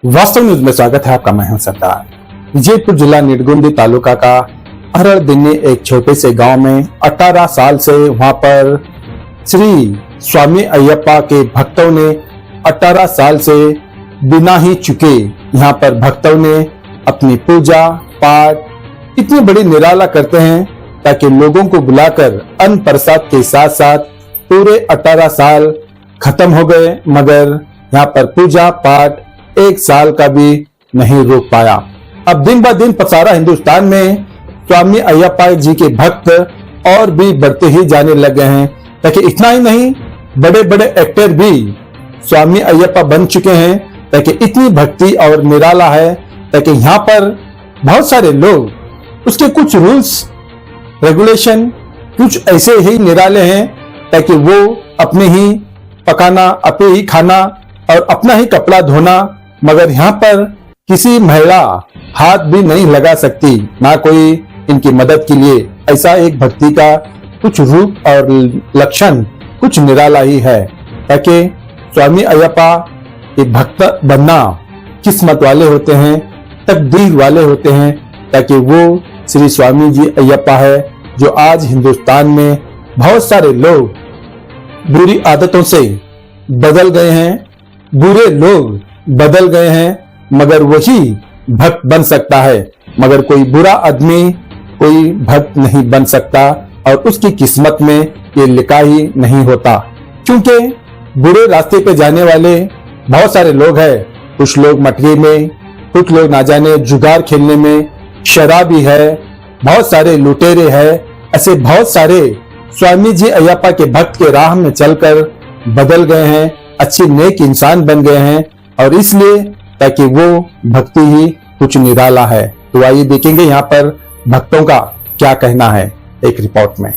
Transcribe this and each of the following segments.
वास्तव न्यूज में स्वागत है आपका। मैं हूं सरदार। विजयपुर जिला निडगुंदी तालुका का हरड़ दिन्नी एक छोटे से गांव में 18 साल से वहां पर श्री स्वामी अयप्पा के भक्तों ने 18 साल से बिना ही चुके यहाँ पर भक्तों ने अपनी पूजा पाठ इतनी बड़ी निराला करते हैं ताकि लोगों को बुलाकर अन्न प्रसाद के साथ साथ पूरे 18 साल खत्म हो गए, मगर यहाँ पर पूजा पाठ एक साल का भी नहीं रोक पाया। अब दिन ब दिन सारा हिंदुस्तान में स्वामी अयप्पा जी के भक्त और भी बढ़ते ही जाने लग गए हैं। ताकि इतना ही नहीं, बड़े बड़े एक्टर भी स्वामी अयप्पा बन चुके हैं। ताकि इतनी भक्ति और निराला है ताकि यहाँ पर बहुत सारे लोग उसके कुछ रूल्स रेगुलेशन कुछ ऐसे ही निराले हैं ताकि वो अपने ही पकाना, अपने ही खाना और अपना ही कपड़ा धोना, मगर यहाँ पर किसी महिला हाथ भी नहीं लगा सकती, ना कोई इनकी मदद के लिए। ऐसा एक भक्ति का कुछ रूप और लक्षण कुछ निराला ही है। ताकि स्वामी अयप्पा के भक्त बनना किस्मत वाले होते हैं, तकदीर वाले होते हैं। ताकि वो श्री स्वामी जी अयप्पा है जो आज हिंदुस्तान में बहुत सारे लोग बुरी आदतों से बदल गए हैं, बुरे लोग बदल गए हैं, मगर वही भक्त बन सकता है। मगर कोई बुरा आदमी कोई भक्त नहीं बन सकता और उसकी किस्मत में ये लिखा ही नहीं होता। क्योंकि बुरे रास्ते पे जाने वाले बहुत सारे लोग हैं। कुछ लोग मटके में, कुछ लोग ना जाने जुगार खेलने में, शराबी है, बहुत सारे लुटेरे हैं। ऐसे बहुत सारे स्वामी जी अयप्पा के भक्त के राह में चलकर बदल गए हैं, अच्छे नेक इंसान बन गए हैं। और इसलिए ताकि वो भक्ति ही कुछ निराला है। तो आइए देखेंगे यहाँ पर भक्तों का क्या कहना है एक रिपोर्ट में।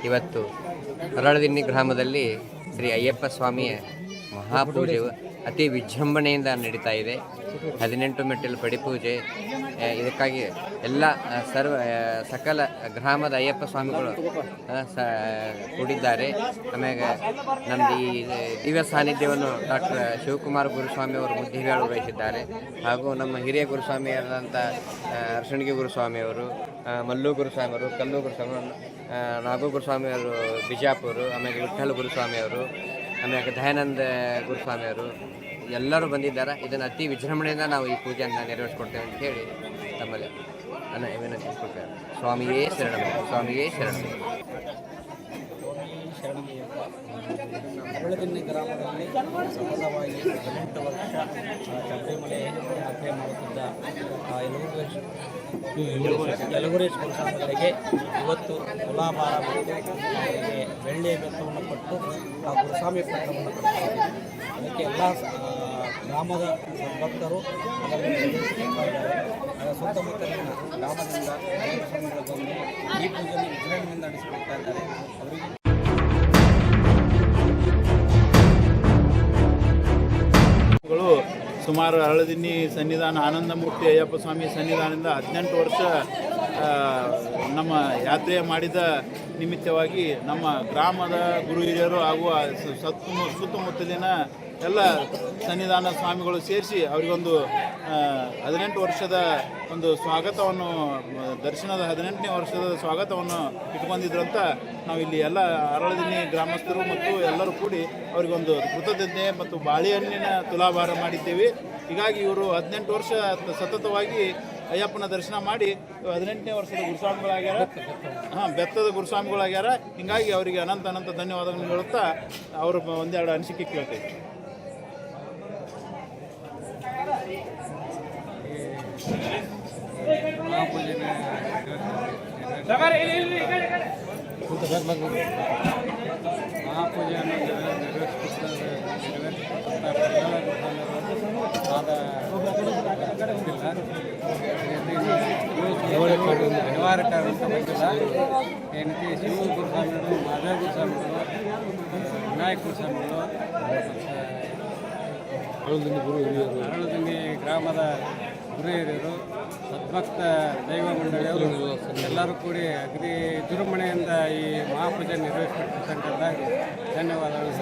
ಇವತ್ತು ಹರಳದಿನ್ನಿ ಗ್ರಾಮದಲ್ಲಿ ಶ್ರೀ ಅಯ್ಯಪ್ಪ ಸ್ವಾಮಿಯ ಮಹಾಪೂಜೆಯು ಅತಿ ವಿಜೃಂಭಣೆಯಿಂದ ನಡೀತಾ ಇದೆ. 18 ಮೆಟ್ಟಿಲು ಪಡಿಪೂಜೆ. ಇದಕ್ಕಾಗಿ ಎಲ್ಲ ಸಕಲ ಗ್ರಾಮದ ಅಯ್ಯಪ್ಪ ಸ್ವಾಮಿಗಳು ಕೂಡಿದ್ದಾರೆ. ಆಮೇಲೆ ನಮ್ಮದು ಈ ದಿವ್ಯ ಸಾನ್ನಿಧ್ಯವನ್ನು ಡಾಕ್ಟರ್ ಶಿವಕುಮಾರ್ ಗುರುಸ್ವಾಮಿ ಅವರು ಮುದ್ದಿವೇಳು ವಹಿಸಿದ್ದಾರೆ. ಹಾಗೂ ನಮ್ಮ ಹಿರಿಯ ಗುರುಸ್ವಾಮಿಯಾದಂಥ ಅರಸಣಗಿ ಗುರುಸ್ವಾಮಿಯವರು, ಮಲ್ಲು ಗುರುಸ್ವಾಮಿಯವರು, ಕಲ್ಲು ಗುರುಸ್ವಾಮಿಯವರು, ನಾಗು ಗುರುಸ್ವಾಮಿಯವರು ಬಿಜಾಪುರ, ಆಮೇಲೆ ವಿಠ್ಠಲ ಗುರುಸ್ವಾಮಿಯವರು, ಆಮೇಲೆ ದಯಾನಂದ ಗುರುಸ್ವಾಮಿಯವರು ಎಲ್ಲರೂ ಬಂದಿದ್ದಾರೆ. ಇದನ್ನು ಅತಿ ವಿಜೃಂಭಣೆಯಿಂದ ನಾವು ಈ ಪೂಜೆಯನ್ನು ನೆರವೇರಿಸ್ಕೊಡ್ತೇವೆ ಅಂತ ಹೇಳಿ ತಮ್ಮಲ್ಲಿ ವಿನಂತಿಸ್ಕೊಳ್ತೇವೆ. ಸ್ವಾಮಿಯೇ ಶರಣಂ, ಸ್ವಾಮಿಯೇ ಶರಣಂ. ಹರಳದಿನ್ನಿ ಗ್ರಾಮದಲ್ಲಿ ಸತತವಾಗಿ 18 ವರ್ಷ ಶಬರಿಮಲೆ ಯಾತ್ರೆ ಮಾಡುತ್ತಿದ್ದ ಯಲಗುರೇಶ್ವರ ಸ್ವಾಮಿಗಳಿಗೆ ಇವತ್ತು ತುಲಾಭಾರ ಮತ್ತು ಬೆಳ್ಳಿಯ ಬೆತ್ತವನ್ನು ಕೊಟ್ಟು ಆ ಗುರುಸ್ವಾಮಿ ಪಟ್ಟಣವನ್ನು ಕಟ್ಟಿದ್ದಾರೆ. ಅದಕ್ಕೆ ಎಲ್ಲ ಗ್ರಾಮದ ಭಕ್ತರು ಸುತ್ತಮುತ್ತಲಿನ ಗ್ರಾಮದಿಂದ ಬಂದು ಈ ಪೂಜೆಯನ್ನು ವಿಜೃಂಭಣೆಯಿಂದ ನಡೆಸಿಕೊಡ್ತಾ ಇದ್ದಾರೆ. ಅವರಿಗೆ ಶಿವಕುಮಾರ ಹಳದಿನ್ನಿ ಸನ್ನಿಧಾನ ಆನಂದಮೂರ್ತಿ ಅಯ್ಯಪ್ಪ ಸ್ವಾಮಿ ಸನ್ನಿಧಾನದಿಂದ 18 ವರ್ಷ ನಮ್ಮ ಯಾತ್ರೆ ಮಾಡಿದ ನಿಮಿತ್ತವಾಗಿ ನಮ್ಮ ಗ್ರಾಮದ ಗುರು ಹಿರಿಯರು ಹಾಗೂ ಸುತ್ತಮುತ್ತಲಿನ ಎಲ್ಲ ಸನ್ನಿಧಾನ ಸ್ವಾಮಿಗಳು ಸೇರಿಸಿ ಅವರಿಗೊಂದು 18 ವರ್ಷದ ಒಂದು ಸ್ವಾಗತವನ್ನು ದರ್ಶನದ 18ನೇ ವರ್ಷದ ಸ್ವಾಗತವನ್ನು ಇಟ್ಕೊಂಡಿದ್ರಂತ ನಾವು ಇಲ್ಲಿ ಎಲ್ಲ ಅರಳದಿನ್ನಿ ಗ್ರಾಮಸ್ಥರು ಮತ್ತು ಎಲ್ಲರೂ ಕೂಡಿ ಅವರಿಗೊಂದು ಕೃತಜ್ಞತೆ ಮತ್ತು ಬಾಳೆಹಣ್ಣಿನ ತುಲಾಭಾರ ಮಾಡಿದ್ದೇವೆ. ಹೀಗಾಗಿ ಇವರು 18 ವರ್ಷ ಸತತವಾಗಿ ಅಯ್ಯಪ್ಪನ ದರ್ಶನ ಮಾಡಿ 18ನೇ ವರ್ಷದ ಗುರುಸ್ವಾಮಿಗಳಾಗ್ಯಾರ. ಬೆತ್ತದ ಗುರುಸ್ವಾಮಿಗಳಾಗ್ಯಾರ. ಹೀಗಾಗಿ ಅವರಿಗೆ ಅನಂತ ಧನ್ಯವಾದಗಳನ್ನು ಹೇಳುತ್ತಾ ಅವರು ಒಂದೆರಡು ಅನಿಸಿಕೆ ಕೇಳ್ತೇವೆ. ಮಹಾಪೂಜೆಯನ್ನು ನಿವಾರಕರಂತ ಬಂದಿಲ್ಲ. ಏನಕ್ಕೆ ಶಿವ ಗುರುಸ್ವಾಮಿಗಳು, ಮಾಧವ ಗುರುಸ್ವಾಮಿಗಳು, ವಿನಾಯಕ ಗುರುಸ್ವಾಮಿಗಳು, ಅರಳದಿನ್ನಿ ಗ್ರಾಮದ ಗುರು ಹಿರಿಯರು, ಸದ್ಭಕ್ತ ದೈವ ಮಂಡಳಿಯವರು ಎಲ್ಲರೂ ಕೂಡಿ ಅಗದಿ ವಿಜೃಂಭಣೆಯಿಂದ ಈ ಮಹಾಪೂಜೆ ನಿರ್ವಹಿಸಿರ್ತಕ್ಕಂಥದ್ದಾಗಿ ಧನ್ಯವಾದಗಳು.